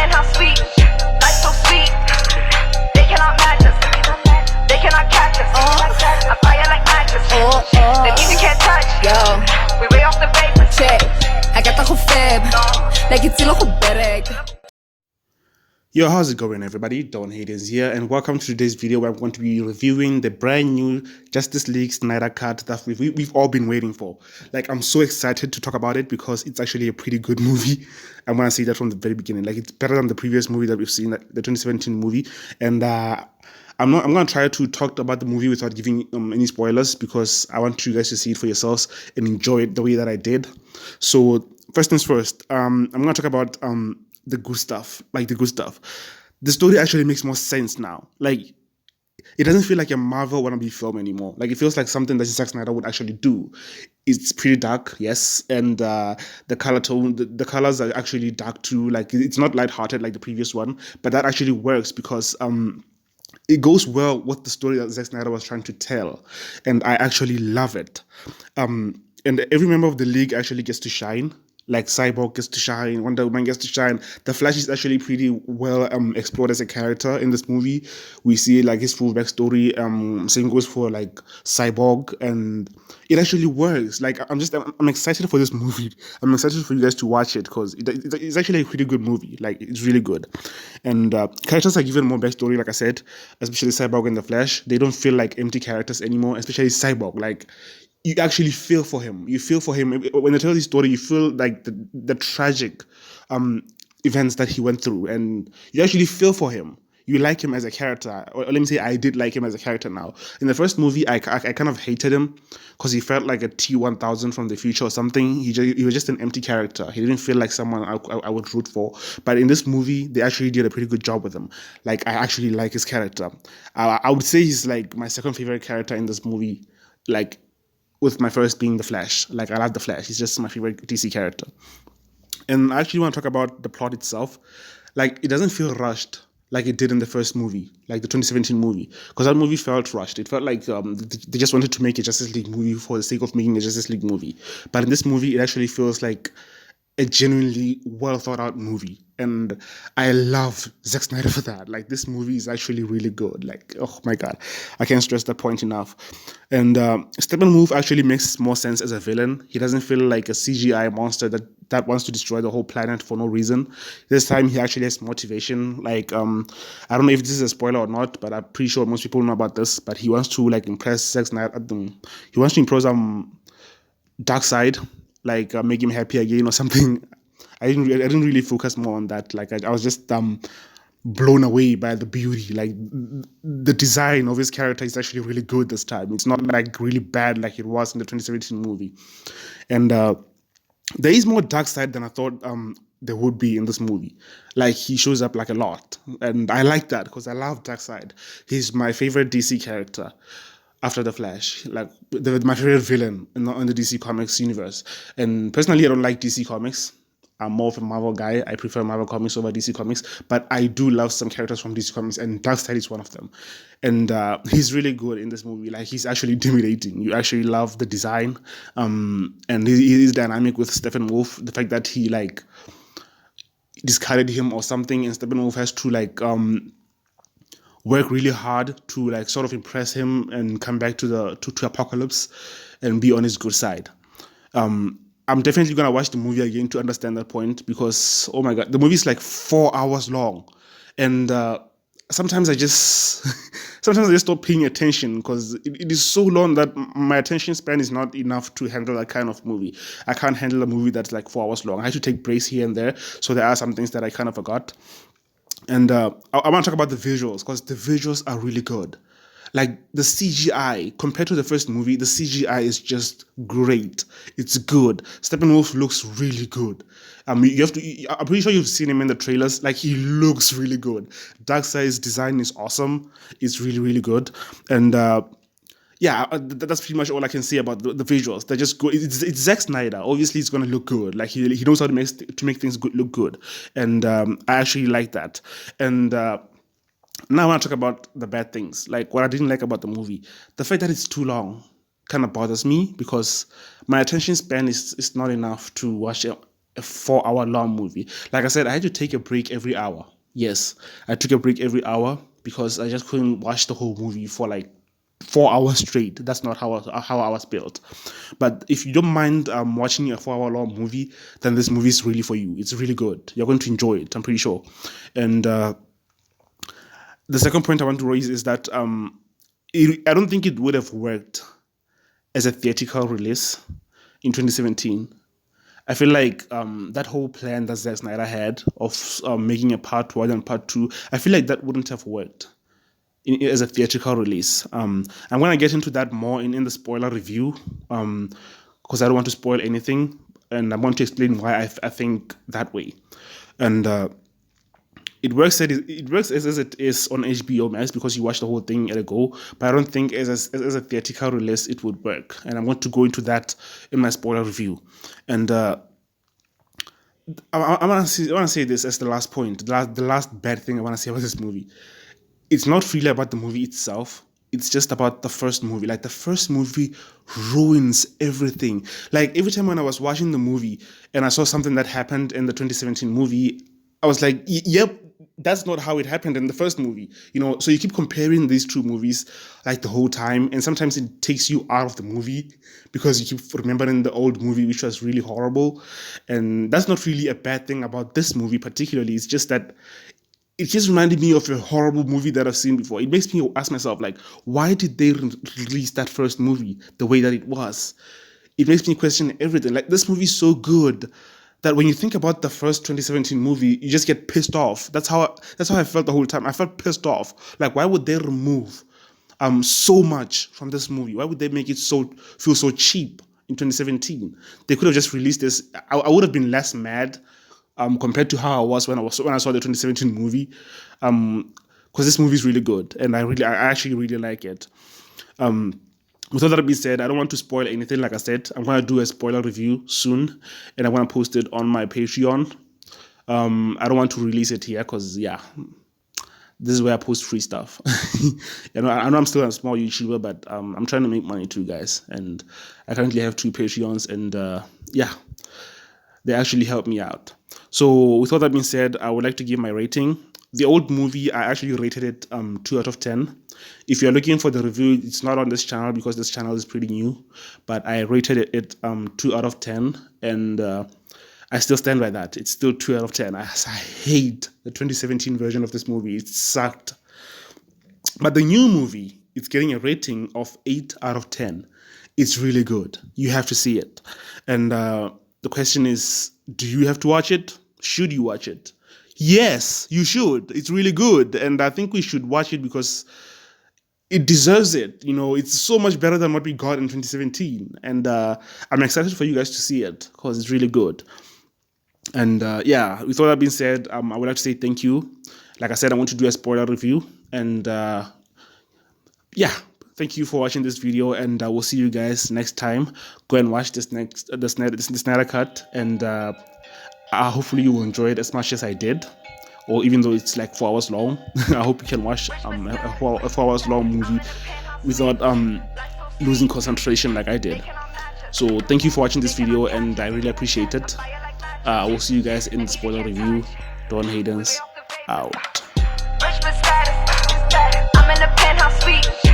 and how sweet, life so sweet. They cannot match us, they cannot catch us. I fire like matches, the music can't touch. Yo, We way off the base. check. I got the whole fab. Like it's in a whole bag. Yo, how's it going everybody? Don Hayden's here and welcome to today's video where I'm going to be reviewing the brand new Justice League Snyder Cut that we've all been waiting for. Like, I'm so excited to talk about it because it's actually a pretty good movie. I'm going to say that from the very beginning. Like, it's better than the previous movie that we've seen, the 2017 movie. And I'm going to try to talk about the movie without giving any spoilers because I want you guys to see it for yourselves and enjoy it the way that I did. So, first things first, I'm going to talk about the good stuff, The story actually makes more sense now. Like, it doesn't feel like a Marvel wannabe film anymore. Like, it feels like something that Zack Snyder would actually do. It's pretty dark, yes, and the color tone, the colors are actually dark too. Like, it's not lighthearted like the previous one, but that actually works because it goes well with the story that Zack Snyder was trying to tell, and I actually love it. And every member of the League actually gets to shine. Like, Cyborg gets to shine, Wonder Woman gets to shine. The Flash is actually pretty well explored as a character in this movie. We see like his full backstory. Same goes for like Cyborg, and it actually works. Like, I'm excited for this movie. I'm excited for you guys to watch it because it's actually a pretty good movie. Like, it's really good, and characters are given more backstory. Like I said, especially Cyborg and the Flash, they don't feel like empty characters anymore. Especially Cyborg, like, you actually feel for him. You feel for him when they tell his story. You feel like the tragic events that he went through, and you actually feel for him. You like him as a character, or let me say, I did like him as a character. Now, in the first movie, I kind of hated him because he felt like a T-1000 from the future or something. He was just an empty character. He didn't feel like someone I would root for. But in this movie, they actually did a pretty good job with him. Like, I actually like his character. I would say he's like my second favorite character in this movie. Like, with my first being the Flash. Like, I love the Flash. He's just my favorite DC character. And I actually want to talk about the plot itself. Like, it doesn't feel rushed like it did in the first movie, like the 2017 movie. Because that movie felt rushed. It felt like they just wanted to make a Justice League movie for the sake of making a Justice League movie. But in this movie, it actually feels like a genuinely well thought out movie. And I love Zack Snyder for that. Like, this movie is actually really good. Like, oh my God, I can't stress that point enough. And Steppenwolf actually makes more sense as a villain. He doesn't feel like a CGI monster that wants to destroy the whole planet for no reason. This time he actually has motivation. Like, I don't know if this is a spoiler or not, but I'm pretty sure most people know about this. But he wants to like impress Zack Snyder. He wants to impress Darkseid, like make him happy again or something. I didn't really focus more on that. Like, I was just blown away by the beauty. Like, the design of his character is actually really good this time. It's not like really bad like it was in the 2017 movie. And there is more Darkseid than I thought there would be in this movie. Like, he shows up like a lot, and I like that because I love Darkseid. He's my favorite DC character after the Flash, like my favorite villain in the DC Comics universe. And personally, I don't like DC Comics. I'm more of a Marvel guy. I prefer Marvel Comics over DC Comics, but I do love some characters from DC Comics, and Darkseid is one of them. And he's really good in this movie. Like, he's actually intimidating. You actually love the design, and he is dynamic with Steppenwolf. The fact that he like discarded him or something, and Steppenwolf has to like work really hard to like sort of impress him and come back to Apocalypse and be on his good side. I'm definitely gonna watch the movie again to understand that point because, oh my God, the movie is like 4 hours long, and sometimes I just stop paying attention because it is so long that my attention span is not enough to handle that kind of movie. I can't handle a movie that's like 4 hours long. I have to take breaks here and there, so there are some things that I kind of forgot. And I want to talk about the visuals because the visuals are really good. Like, the CGI, compared to the first movie, the CGI is just great. It's good. Steppenwolf looks really good. I'm pretty sure you've seen him in the trailers. Like, he looks really good. Darkseid's design is awesome. It's really, really good. And yeah, that's pretty much all I can say about the visuals. They're just good. It's Zack Snyder. Obviously, it's going to look good. Like, he knows how to make things look good. And I actually like that. And now I want to talk about the bad things, like what I didn't like about the movie. The fact that it's too long kind of bothers me because my attention span is not enough to watch a 4-hour long movie. Like I said, I had to take a break every hour. Yes, I took a break every hour because I just couldn't watch the whole movie for like 4 hours straight. That's not how I was built. But if you don't mind watching a 4-hour long movie, then this movie is really for you. It's really good. You're going to enjoy it, I'm pretty sure. And the second point I want to raise is that I don't think it would have worked as a theatrical release in 2017. I feel like that whole plan that Zack Snyder had of making a part 1 and part 2, I feel like that wouldn't have worked as a theatrical release. I'm going to get into that more in the spoiler review because I don't want to spoil anything, and I want to explain why I think that way. And it works as it is on HBO Max because you watch the whole thing at a go, but I don't think as a theatrical release it would work. And I'm going to go into that in my spoiler review. And I want to say this as the last point, the last bad thing I want to say about this movie. It's not really about the movie itself. It's just about the first movie. Like, the first movie ruins everything. Like, every time when I was watching the movie and I saw something that happened in the 2017 movie, I was like, yep, that's not how it happened in the first movie. You know, so you keep comparing these two movies like the whole time, and sometimes it takes you out of the movie because you keep remembering the old movie, which was really horrible. And that's not really a bad thing about this movie particularly. It's just that it just reminded me of a horrible movie that I've seen before. It makes me ask myself, like, why did they release that first movie the way that it was? It makes me question everything. Like, this movie is so good that when you think about the first 2017 movie, you just get pissed off. That's how I felt the whole time. I felt pissed off. Like, why would they remove so much from this movie? Why would they make it feel so cheap in 2017? They could have just released this. I would have been less mad compared to how I was when I saw the 2017 movie, because this movie is really good and I actually really like it. With all that being said, I don't want to spoil anything. Like I said, I'm going to do a spoiler review soon, and I'm going to post it on my Patreon. I don't want to release it here because, yeah, this is where I post free stuff. I know I'm still a small YouTuber, but I'm trying to make money too, guys. And I currently have 2 Patreons, and yeah, they actually help me out. So with all that being said, I would like to give my rating. The old movie, I actually rated it 2 out of 10. If you're looking for the review, it's not on this channel because this channel is pretty new, but I rated it 2 out of 10, and I still stand by that. It's still 2 out of 10. I hate the 2017 version of this movie. It sucked. But the new movie, it's getting a rating of 8 out of 10. It's really good. You have to see it. And the question is, do you have to watch it? Should you watch it? Yes, you should. It's really good. And I think we should watch it because it deserves it. You know, it's so much better than what we got in 2017. And I'm excited for you guys to see it because it's really good. And yeah, with all that being said, I would like to say thank you. Like I said, I want to do a spoiler review. And yeah, thank you for watching this video, and we'll see you guys next time. Go and watch the Snyder Cut, and hopefully you will enjoy it as much as I did, or even though it's like 4 hours long. I hope you can watch a 4 hours long movie without losing concentration like I did. So thank you for watching this video, and I really appreciate it. I will see you guys in the spoiler review. Don Hayden's out. I'm in the penthouse suite.